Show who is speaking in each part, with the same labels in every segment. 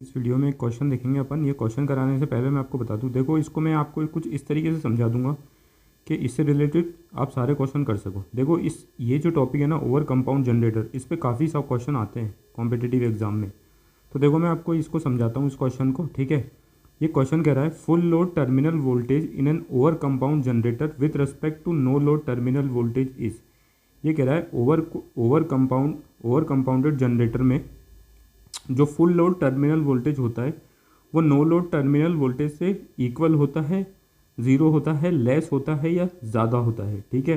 Speaker 1: इस वीडियो में एक क्वेश्चन देखेंगे अपन। ये क्वेश्चन कराने से पहले मैं आपको बता दूं, देखो इसको मैं आपको कुछ इस तरीके से समझा दूंगा कि इससे रिलेटेड आप सारे क्वेश्चन कर सको। देखो ये जो टॉपिक है ना, ओवर कंपाउंड जनरेटर, इस पे काफ़ी सब क्वेश्चन आते हैं कॉम्पिटिटिव एग्जाम में। तो देखो मैं आपको इसको समझाता हूँ इस क्वेश्चन को, ठीक है। ये क्वेश्चन कह रहा है full load terminal voltage in an over compound generator with respect to no load terminal voltage is. ये कह रहा है ओवर कंपाउंडेड जनरेटर में जो फुल लोड टर्मिनल वोल्टेज होता है वो नो लोड टर्मिनल वोल्टेज से इक्वल होता है, ज़ीरो होता है, लेस होता है या ज़्यादा होता है, ठीक है।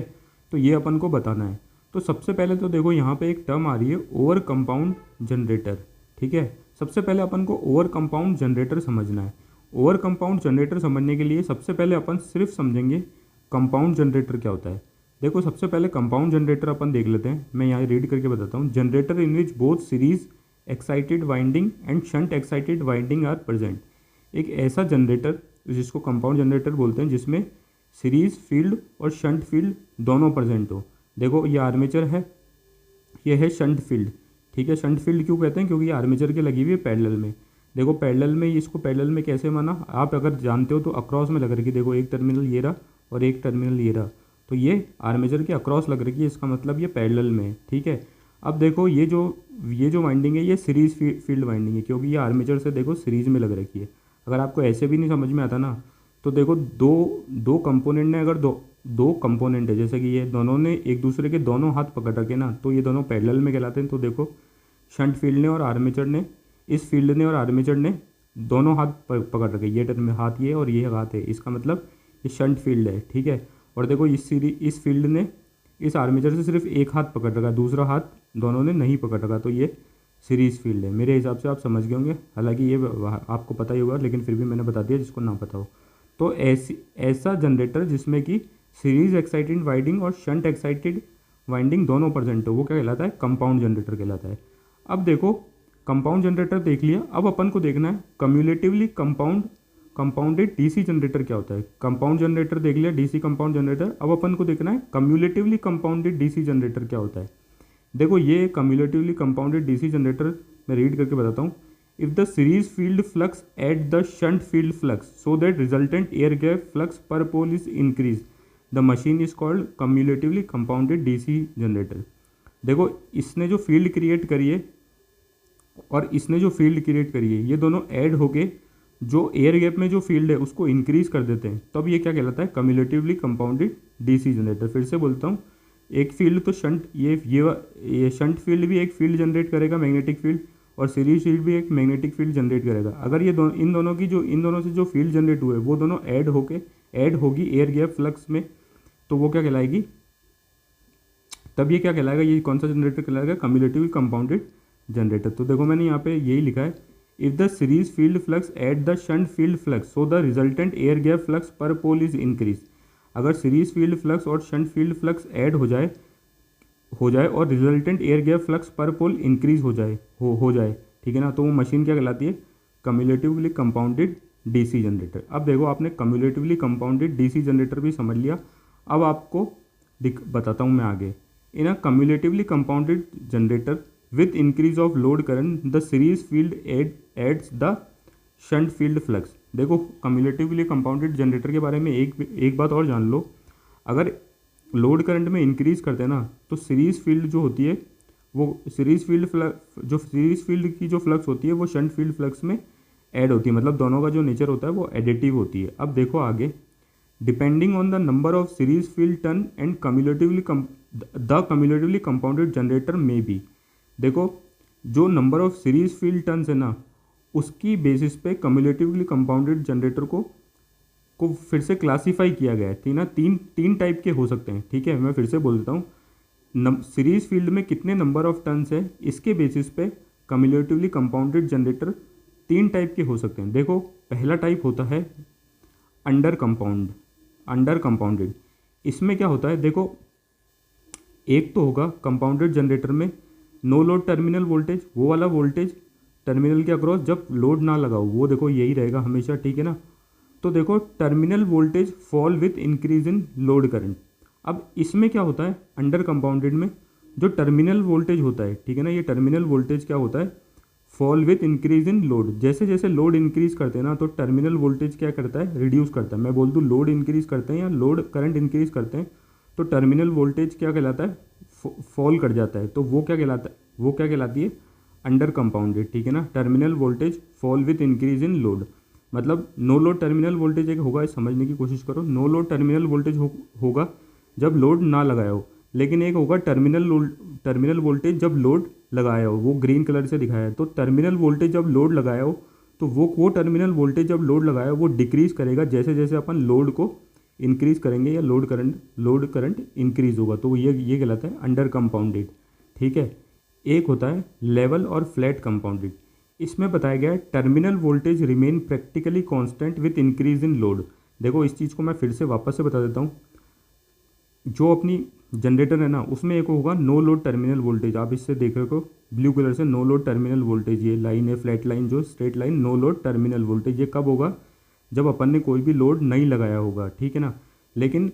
Speaker 1: तो ये अपन को बताना है। तो सबसे पहले तो देखो यहाँ पे एक टर्म आ रही है ओवर कंपाउंड जनरेटर, ठीक है। सबसे पहले अपन को ओवर कंपाउंड जनरेटर समझना है। ओवर कंपाउंड जनरेटर समझने के लिए सबसे पहले अपन सिर्फ समझेंगे कंपाउंड जनरेटर क्या होता है। देखो सबसे पहले कंपाउंड जनरेटर अपन देख लेते हैं। मैं यहाँ रीड करके बताता हूँ। Generator in which both series excited winding and shunt excited winding are present. एक ऐसा जनरेटर जिसको कंपाउंड जनरेटर बोलते हैं जिसमें सीरीज फील्ड और शंट फील्ड दोनों प्रेजेंट हो। देखो ये आर्मेचर है, ये है शंट फील्ड, ठीक है। शंट फील्ड क्यों कहते हैं? क्योंकि ये आर्मेचर के लगी हुई है पैरेलल में। देखो पैरेलल में, इसको पैरेलल में कैसे माना आप अगर जानते हो तो अक्रॉस में लग रखी, देखो एक टर्मिनल ये रहा और एक टर्मिनल ये रहा, तो ये आर्मेचर के अक्रॉस लग रखी है, इसका मतलब ये पैरेलल में है, ठीक है। अब देखो ये जो वाइंडिंग है ये सीरीज फील्ड वाइंडिंग है, क्योंकि ये आर्मेचर से देखो सीरीज में लग रखी है। अगर आपको ऐसे भी नहीं समझ में आता ना, तो देखो दो कंपोनेंट ने, अगर दो कंपोनेंट है, जैसे कि ये दोनों ने एक दूसरे के दोनों हाथ पकड़ रखे ना, तो ये दोनों पैरेलल में कहलाते हैं। तो देखो शंट फील्ड ने और आर्मेचर ने, इस फील्ड ने और आर्मेचर ने दोनों हाथ पकड़ रखे, ये टर्म हाथ ये और ये हाथ है, इसका मतलब ये शंट फील्ड है, ठीक है। और देखो इस फील्ड ने इस आर्मेचर से सिर्फ एक हाथ पकड़ रखा, दूसरा हाथ दोनों ने नहीं पकड़ रखा, तो ये सीरीज फील्ड है। मेरे हिसाब से आप समझ गए होंगे, हालांकि ये आपको पता ही होगा, लेकिन फिर भी मैंने बता दिया जिसको ना पता हो। तो ऐसा जनरेटर जिसमें कि सीरीज एक्साइटेड वाइंडिंग और शंट एक्साइटेड वाइंडिंग दोनों प्रेजेंट हो, वो क्या कहलाता है? कंपाउंड जनरेटर कहलाता है। अब देखो कंपाउंड जनरेटर देख लिया, अब अपन को देखना है कम्युलेटिवली कंपाउंडेड डीसी जनरेटर क्या होता है। कंपाउंड जनरेटर देख लिया, डीसी कंपाउंड जनरेटर। अब अपन को देखना है कम्युलेटिवली कंपाउंडेड डीसी जनरेटर क्या होता है। देखो ये कम्युलेटिवली कंपाउंडेड डीसी जनरेटर मैं रीड करके बताता हूँ। If the series field flux aids the shunt field flux so that resultant air gap flux पर pole is increase, the machine is called cumulatively compounded DC generator. देखो इसने जो field create करी है और इसने जो फील्ड क्रिएट करी है, ये दोनों ऐड होके जो एयर गैप में जो फील्ड है उसको इंक्रीज कर देते हैं, तब ये क्या कहलाता है? कम्युलेटिवली कंपाउंडेड डीसी जनरेटर। फिर से बोलता हूँ, एक फील्ड तो शंट, ये शंट फील्ड भी एक फील्ड जनरेट करेगा मैग्नेटिक फील्ड, और सीरीज फील्ड भी एक मैग्नेटिक फील्ड जनरेट करेगा। अगर ये इन दोनों से जो फील्ड जनरेट हुए वो दोनों ऐड होगी एयर गैप फ्लक्स में, तो वो क्या कहलाएगी? तब ये क्या कहलाएगा? ये कौन सा जनरेटर कहलाएगा? कम्युलेटिवली कंपाउंडेड जनरेटर। तो देखो मैंने यहाँ पे यही लिखा है, if the series field flux aids the shunt field flux so the resultant air gap flux पर पोल इज इंक्रीज। अगर सीरीज फील्ड फ्लक्स और शंट फील्ड फ्लक्स ऐड हो जाए और रिजल्टेंट एयर गैप फ्लक्स पर पोल इंक्रीज हो जाए, ठीक है ना, तो वो मशीन क्या कहलाती है? कम्युलेटिवली कंपाउंडेड डीसी जनरेटर। अब देखो आपने कम्युलेटिवली कंपाउंडेड डीसी जनरेटर भी समझ लिया। अब आपको बताता हूँ मैं आगे। In uh cumulatively compounded generator with increase of load current the series field adds the shunt field flux। देखो कम्युलेटिवली कंपाउंडेड जनरेटर के बारे में एक बात और जान लो। अगर लोड करंट में इंक्रीज करते हैं ना, तो सीरीज फील्ड जो होती है वो सीरीज फील्ड की जो फ्लक्स होती है वो शंट फील्ड फ्लक्स में ऐड होती है, मतलब दोनों का जो नेचर होता है वो एडिटिव होती है। अब देखो आगे, depending on the number of series field turn and cumulatively compounded generator में बी। देखो जो number of series field turns है ना, उसकी बेसिस पे कम्युलेटिवली कंपाउंडेड जनरेटर को फिर से क्लासीफाई किया गया है। तीन टाइप के हो सकते हैं, ठीक है। मैं फिर से बोल देता हूँ, सीरीज फील्ड में कितने नंबर ऑफ टर्न्स है, इसके बेसिस पे कम्युलेटिवली कंपाउंडेड जनरेटर तीन टाइप के हो सकते हैं। देखो पहला टाइप होता है अंडर कंपाउंडेड। इसमें क्या होता है? देखो एक तो होगा कंपाउंडेड जनरेटर में नो लोड टर्मिनल वोल्टेज, वो वाला वोल्टेज टर्मिनल के अक्रॉस जब लोड ना लगाओ, वो देखो यही रहेगा हमेशा, ठीक है ना। तो देखो terminal voltage fall with increase in load current. अब इसमें क्या होता है? अंडर कंपाउंडेड में जो टर्मिनल वोल्टेज होता है, ठीक है ना, ये टर्मिनल वोल्टेज क्या होता है? Fall with increase in load. जैसे जैसे लोड इंक्रीज करते हैं ना तो टर्मिनल वोल्टेज क्या करता है, रिड्यूस करता है। मैं बोल दूँ लोड इंक्रीज करते हैं या लोड करंट इंक्रीज करते हैं तो टर्मिनल वोल्टेज क्या कहलाता है, फॉल कर जाता है। तो वो क्या कहलाता है, वो क्या कहलाती है, अंडर कंपाउंडेड। ठीक है ना, terminal voltage fall with increase in load. मतलब नो लोड टर्मिनल वोल्टेज एक होगा, समझने की कोशिश करो। नो लोड टर्मिनल वोल्टेज होगा जब लोड ना लगाया हो, लेकिन एक होगा टर्मिनल वोल्टेज जब लोड लगाया हो, वो ग्रीन कलर से दिखाया है। तो टर्मिनल वोल्टेज जब लोड लगाया हो तो वो टर्मिनल वोल्टेज जब लोड लगाया हो वो डिक्रीज करेगा जैसे जैसे अपन लोड को इंक्रीज करेंगे या लोड करंट इंक्रीज होगा। तो ये कहलाता है अंडर कंपाउंडेड। ठीक है, एक होता है लेवल और फ्लैट कंपाउंडेड। इसमें बताया गया है terminal voltage remain practically constant with increase in load. देखो इस चीज़ को मैं फिर से वापस से बता देता हूँ। जो अपनी जनरेटर है ना उसमें एक होगा नो लोड टर्मिनल वोल्टेज, आप इससे देख रहे हो ब्लू कलर से, नो लोड टर्मिनल वोल्टेज। ये लाइन है फ्लैट लाइन, जो straight line, no load terminal voltage. ये कब होगा, जब अपन ने कोई भी लोड नहीं लगाया होगा। ठीक है ना, लेकिन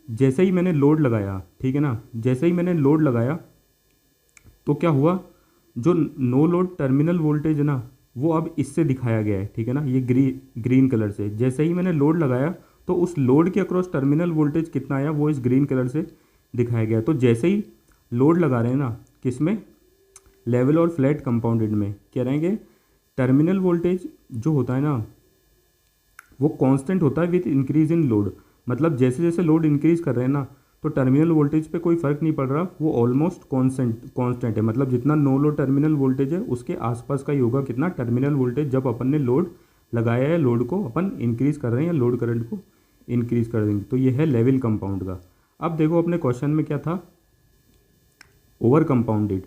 Speaker 1: जैसे ही मैंने लोड लगाया, ठीक है ना, जैसे ही मैंने लोड लगाया तो क्या हुआ, जो नो लोड टर्मिनल वोल्टेज है ना वो अब इससे दिखाया गया है। ठीक है ना, ये ग्रीन कलर से। जैसे ही मैंने लोड लगाया तो उस लोड के अक्रॉस टर्मिनल वोल्टेज कितना आया वो इस ग्रीन कलर से दिखाया गया। तो जैसे ही लोड लगा रहे हैं ना, किस में, लेवल और फ्लैट कंपाउंडेड में, क्या रहेंगे, टर्मिनल वोल्टेज जो होता है ना वो कांस्टेंट होता है विथ इंक्रीज इन लोड। मतलब जैसे जैसे लोड इंक्रीज कर रहे हैं ना तो टर्मिनल वोल्टेज पे कोई फर्क नहीं पड़ रहा, वो ऑलमोस्ट कांस्टेंट है। मतलब जितना नो लोड टर्मिनल वोल्टेज है उसके आसपास का ही होगा कितना, टर्मिनल वोल्टेज जब अपन ने लोड लगाया है, लोड को अपन इंक्रीज कर रहे हैं या लोड करंट को इंक्रीज कर देंगे। तो ये है लेवल कंपाउंड का। अब देखो अपने क्वेश्चन में क्या था, ओवर कंपाउंडेड।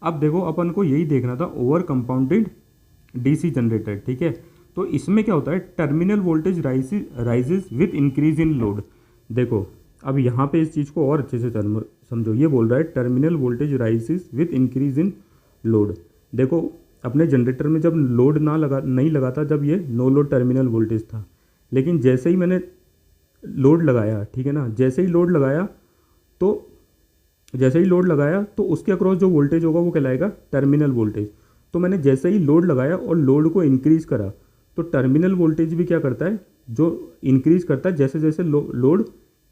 Speaker 1: अब देखो अपन को यही देखना था, ओवर कंपाउंडेड डीसी जनरेटर। ठीक है, तो इसमें क्या होता है, terminal voltage rises with increase in load. देखो अब यहाँ पे इस चीज़ को और अच्छे से समझो। ये बोल रहा है terminal voltage rises with increase in load. देखो अपने जनरेटर में जब लोड नहीं लगा था, जब ये नो लोड टर्मिनल वोल्टेज था, लेकिन जैसे ही मैंने लोड लगाया, ठीक है ना, जैसे ही लोड लगाया तो उसके अक्रॉस जो वोल्टेज होगा वो कहलाएगा टर्मिनल वोल्टेज। तो मैंने जैसे ही लोड लगाया और लोड को इंक्रीज करा तो टर्मिनल वोल्टेज भी क्या करता है, जो इंक्रीज करता है जैसे जैसे लोड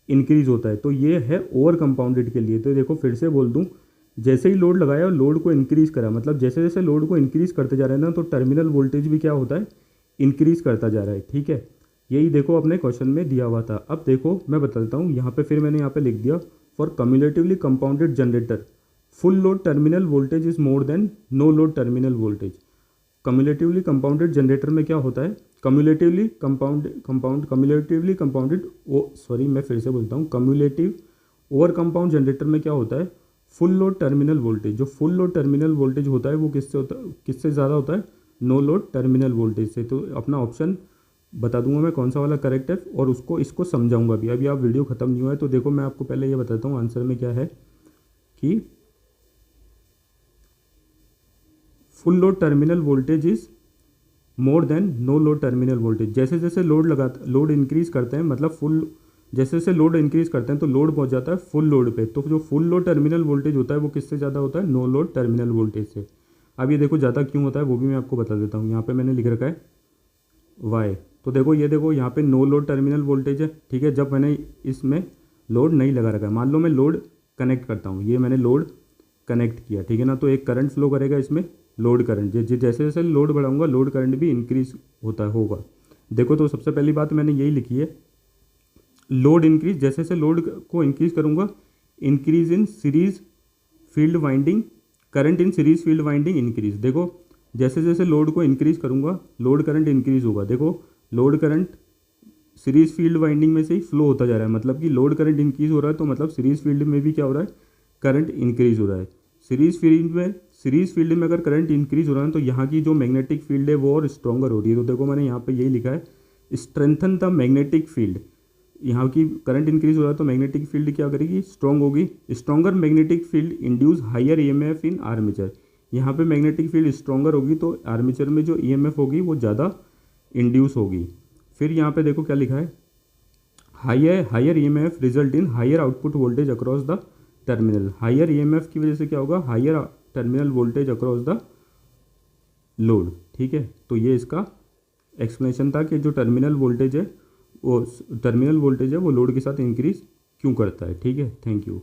Speaker 1: इंक्रीज होता है। तो ये है ओवर कंपाउंडेड के लिए। तो देखो फिर से बोल दूं, जैसे ही लोड लगाया और लोड को इंक्रीज करा, मतलब जैसे जैसे लोड को इंक्रीज करते जा रहे हैं ना तो टर्मिनल वोल्टेज भी क्या होता है, इंक्रीज करता जा रहा है। ठीक है, यही देखो अपने क्वेश्चन में दिया हुआ था। अब देखो मैं बता देता हूँ, यहाँ पे फिर मैंने यहाँ पे लिख दिया, for cumulatively compounded generator full load terminal voltage is more than no load terminal voltage. Cumulatively compounded generator में क्या होता है, कम्युलेटिवली कंपाउंडेड मैं फिर से बोलता हूँ, कम्युलेटिव ओवर कंपाउंड जनरेटर में क्या होता है, फुल लोड टर्मिनल वोल्टेज। जो फुल लोड टर्मिनल वोल्टेज होता है वो किससे ज़्यादा होता है, नो लोड टर्मिनल वोल्टेज से। तो अपना ऑप्शन बता दूंगा मैं कौन सा वाला करेक्ट है, और इसको समझाऊंगा भी। अभी आप वीडियो ख़त्म नहीं हुआ है तो देखो मैं आपको पहले ये बताता हूँ आंसर में क्या है, कि full load terminal voltage is more than no load terminal voltage. जैसे जैसे लोड इंक्रीज करते हैं, मतलब जैसे जैसे लोड इंक्रीज करते हैं तो लोड पहुंच जाता है फुल लोड पे। तो जो फुल लोड टर्मिनल वोल्टेज होता है वो किससे ज़्यादा होता है, नो लोड टर्मिनल वोल्टेज से। अब ये देखो ज़्यादा क्यों होता है वो भी मैं आपको बता देता हूँ। यहाँ पे मैंने लिख रखा है वाई। तो देखो ये देखो यहाँ पे नो लोड टर्मिनल वोल्टेज है। ठीक है, जब मैंने इसमें लोड नहीं लगा रखा है, मान लो मैं लोड कनेक्ट करता हूँ, ये मैंने लोड कनेक्ट किया, ठीक है ना, तो एक करंट फ्लो करेगा इसमें, लोड करंट। जैसे जैसे लोड बढ़ाऊंगा लोड करंट भी इंक्रीज होगा। देखो तो सबसे पहली बात मैंने यही लिखी है, लोड इंक्रीज, जैसे जैसे लोड को इंक्रीज करूंगा, increase in series field winding, current in series field winding increase. देखो जैसे जैसे लोड को इंक्रीज करूंगा लोड करंट इंक्रीज होगा। देखो load current series field winding में से ही फ्लो होता जा रहा है, मतलब कि लोड करंट इंक्रीज हो रहा है तो मतलब सीरीज फील्ड में भी क्या हो रहा है, करंट इंक्रीज हो रहा है। सीरीज फील्ड में अगर करंट इंक्रीज हो रहा है तो यहाँ की जो मैग्नेटिक फील्ड है वो और स्ट्रॉन्गर हो रही है। तो देखो मैंने यहाँ पे यही लिखा है, स्ट्रेंथन द मैग्नेटिक फील्ड। यहाँ की करंट इंक्रीज हो रहा है तो मैग्नेटिक फील्ड क्या करेगी, स्ट्रॉन्ग होगी। Stronger magnetic field induce higher EMF in armature. यहाँ पे मैग्नेटिक फील्ड स्ट्रॉन्गर होगी तो आर्मेचर में जो ईएमएफ होगी वो ज़्यादा इंड्यूस होगी। फिर यहाँ पे देखो क्या लिखा है, higher EMF result in higher output voltage across the terminal. Higher EMF की वजह से क्या होगा, higher terminal voltage across the load. ठीक है, तो ये इसका एक्सप्लेनेशन था कि जो टर्मिनल वोल्टेज है वो लोड के साथ इंक्रीज क्यों करता है। ठीक है, थैंक यू।